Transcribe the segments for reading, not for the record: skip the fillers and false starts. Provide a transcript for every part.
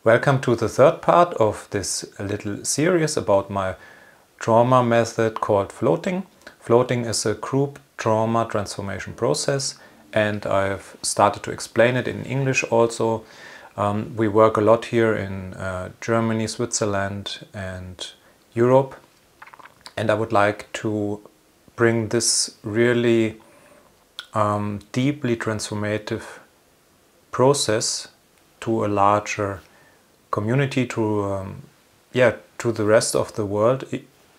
Welcome to the third part of this little series about my trauma method called floating. Floating is a group trauma transformation process, and I've started to explain it in English also. We work a lot here in Germany, Switzerland and Europe, and I would like to bring this really deeply transformative process to a larger community, to the rest of the world,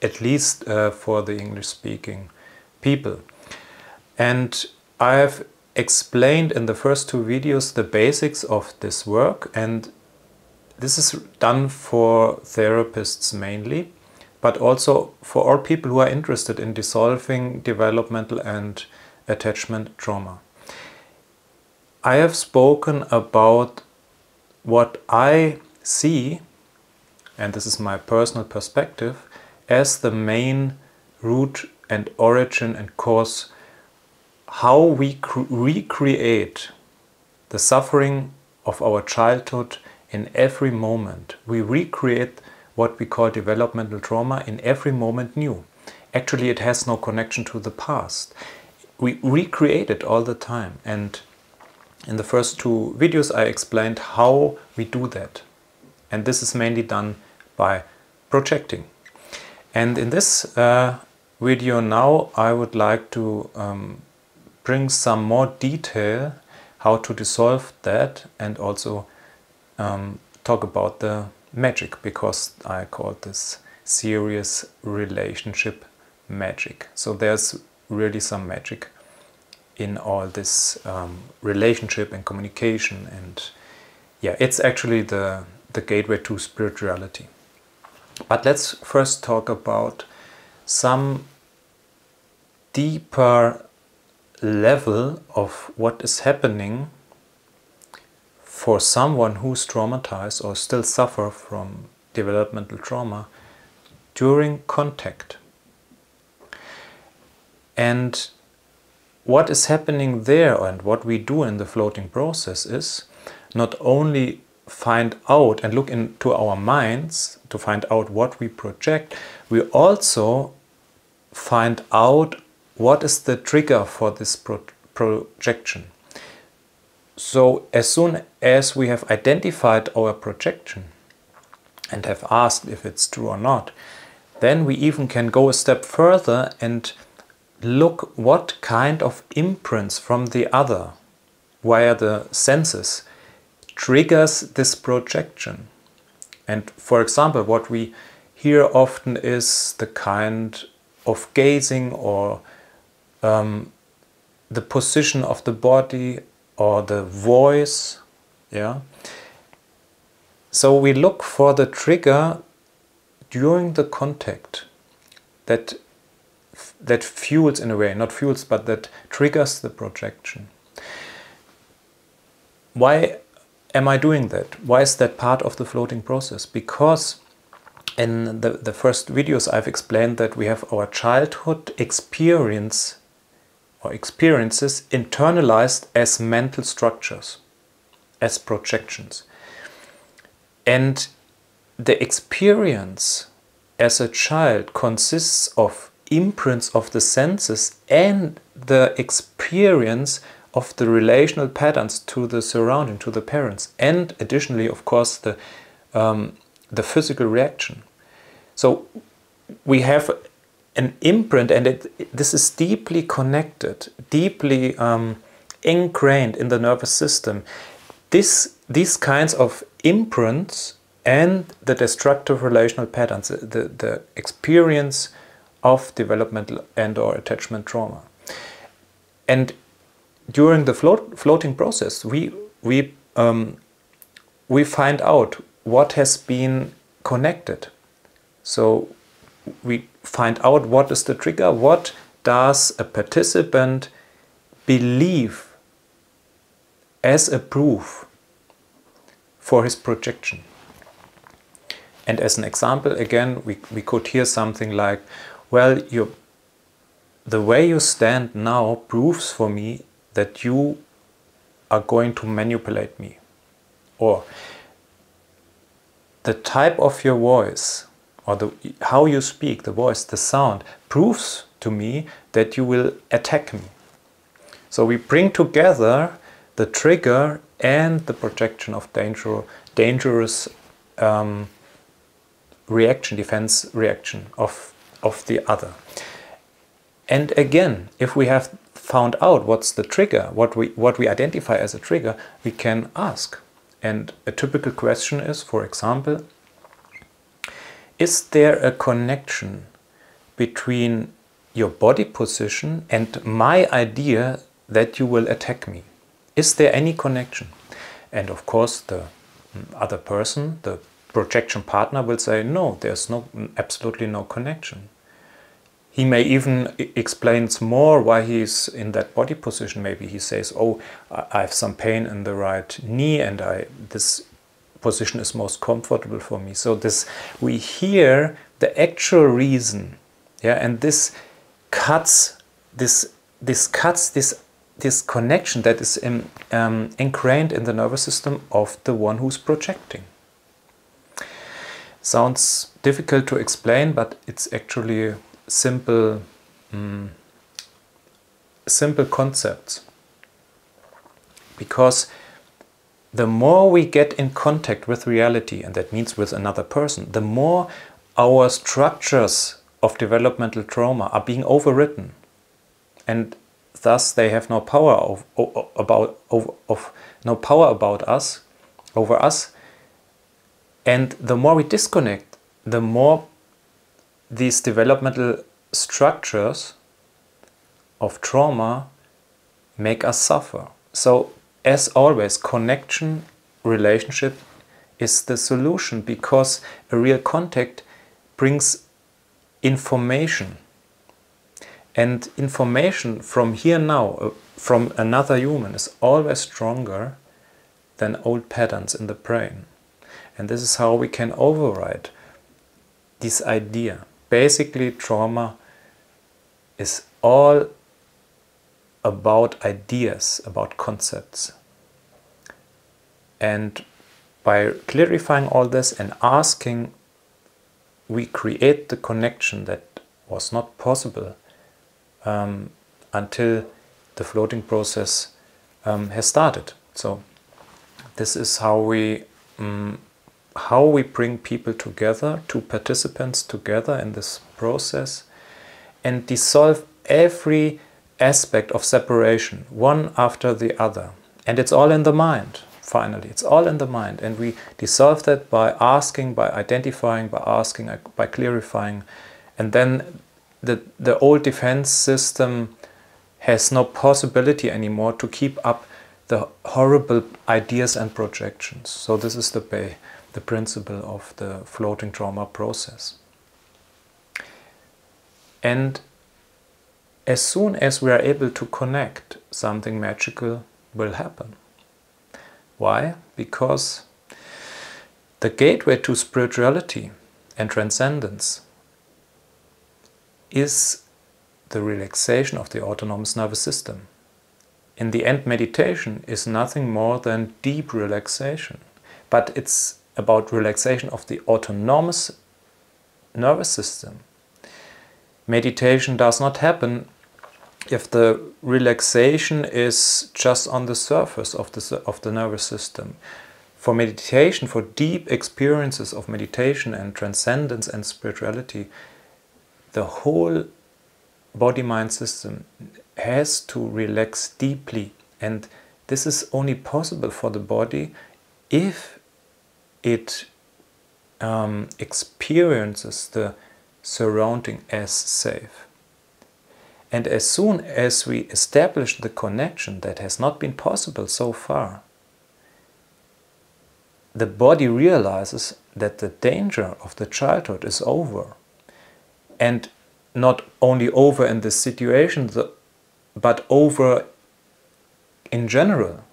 at least for the English-speaking people. And I have explained in the first two videos the basics of this work, and this is done for therapists mainly, but also for all people who are interested in dissolving developmental and attachment trauma. I have spoken about what I see, and this is my personal perspective, as the main root and origin and cause how we recreate the suffering of our childhood in every moment. We recreate what we call developmental trauma in every moment new. Actually, it has no connection to the past. We recreate it all the time, and in the first two videos I explained how we do that. And this is mainly done by projecting. And in this video now I would like to bring some more detail how to dissolve that, and also talk about the magic, because I call this series relationship magic. So there's really some magic in all this relationship and communication, and yeah, it's actually the gateway to spirituality. But let's first talk about some deeper level of what is happening for someone who's traumatized or still suffer from developmental trauma during contact. And what is happening there, and what we do in the floating process, is not only find out and look into our minds to find out what we project, we also find out what is the trigger for this projection. So as soon as we have identified our projection and have asked if it's true or not, then we even can go a step further and look what kind of imprints from the other via the senses triggers this projection. And for example, what we hear often is the kind of gazing, or the position of the body, or the voice. Yeah. So we look for the trigger during the contact that fuels, in a way, not fuels, but that triggers the projection. Why am I doing that? Why is that part of the floating process? Because in the first videos I've explained that we have our childhood experience or experiences internalized as mental structures, as projections. And the experience as a child consists of imprints of the senses and the experience of the relational patterns to the surrounding, to the parents, and additionally, of course, the physical reaction. So we have an imprint, and this is deeply connected, deeply ingrained in the nervous system. These kinds of imprints and the destructive relational patterns, the experience of developmental and or attachment trauma. And during the floating process, we find out what has been connected. So we find out what is the trigger, what does a participant believe as a proof for his projection. And as an example, again, we could hear something like, well, the way you stand now proves for me that you are going to manipulate me. Or the type of your voice, or how you speak, the voice, the sound, proves to me that you will attack me. So we bring together the trigger and the projection of dangerous reaction, defense reaction of the other. And again, if we have found out what's the trigger, what we identify as a trigger, we can ask. And a typical question is, for example, is there a connection between your body position and my idea that you will attack me? Is there any connection? And of course the other person, the projection partner, will say, no, there's absolutely no connection. He may even explain more why he's in that body position. Maybe he says, oh, I have some pain in the right knee and this position is most comfortable for me. So we hear the actual reason, yeah, and this cuts this connection that is ingrained in the nervous system of the one who's projecting. Sounds difficult to explain, but it's actually simple concepts. Because the more we get in contact with reality, and that means with another person, the more our structures of developmental trauma are being overwritten, and thus they have no power about us, over us. And the more we disconnect, the more these developmental structures of trauma make us suffer. So, as always, connection, relationship is the solution, because a real contact brings information. And information from here now, from another human, is always stronger than old patterns in the brain. And this is how we can override this idea. Basically, trauma is all about ideas, about concepts. And by clarifying all this and asking, we create the connection that was not possible until the floating process has started. So this is how we bring people together, two participants together in this process, and dissolve every aspect of separation, one after the other. And it's all in the mind, finally. It's all in the mind. And we dissolve that by asking, by identifying, by asking, by clarifying. And then the old defense system has no possibility anymore to keep up the horrible ideas and projections. So this is the principle of the floating trauma process. And as soon as we are able to connect, something magical will happen. Why? Because the gateway to spirituality and transcendence is the relaxation of the autonomous nervous system. In the end, meditation is nothing more than deep relaxation, but it's about relaxation of the autonomous nervous system. Meditation does not happen if the relaxation is just on the surface of the nervous system. For meditation, for deep experiences of meditation and transcendence and spirituality, the whole body-mind system has to relax deeply, and this is only possible for the body if it experiences the surrounding as safe. And as soon as we establish the connection that has not been possible so far, the body realizes that the danger of the childhood is over. And not only over in this situation, but over in general.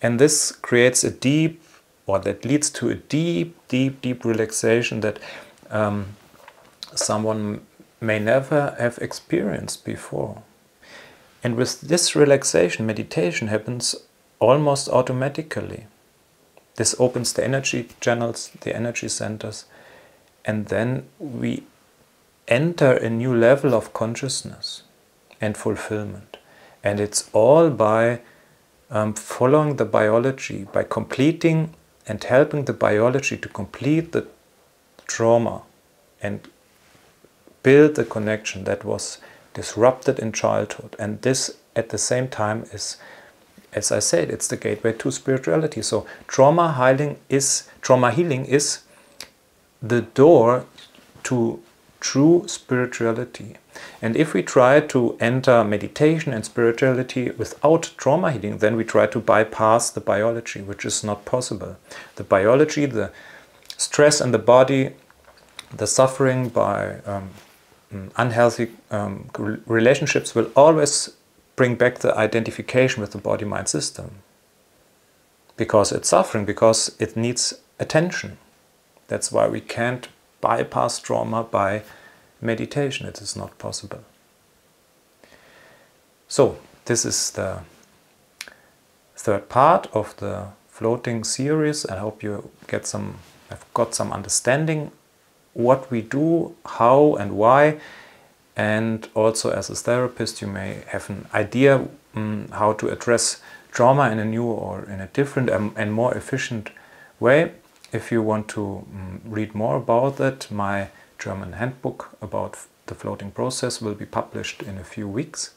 And this creates a deep, or that leads to a deep relaxation that someone may never have experienced before. And with this relaxation, meditation happens almost automatically. this opens the energy channels, the energy centers, and then we enter a new level of consciousness and fulfillment. And it's all by following the biology, by completing and helping the biology to complete the trauma and build the connection that was disrupted in childhood. And this at the same time is, as I said, it's the gateway to spirituality. So trauma healing is the door to true spirituality. And if we try to enter meditation and spirituality without trauma healing, then we try to bypass the biology, which is not possible. The biology, the stress in the body, the suffering by unhealthy relationships will always bring back the identification with the body-mind system. Because it's suffering, because it needs attention. That's why we can't bypass trauma by meditation. It is not possible. So, this is the third part of the floating series. I hope you have got some understanding what we do, how and why, and also as a therapist you may have an idea how to address trauma in a new or in a different and more efficient way. If you want to read more about that, my German handbook about the floating process will be published in a few weeks.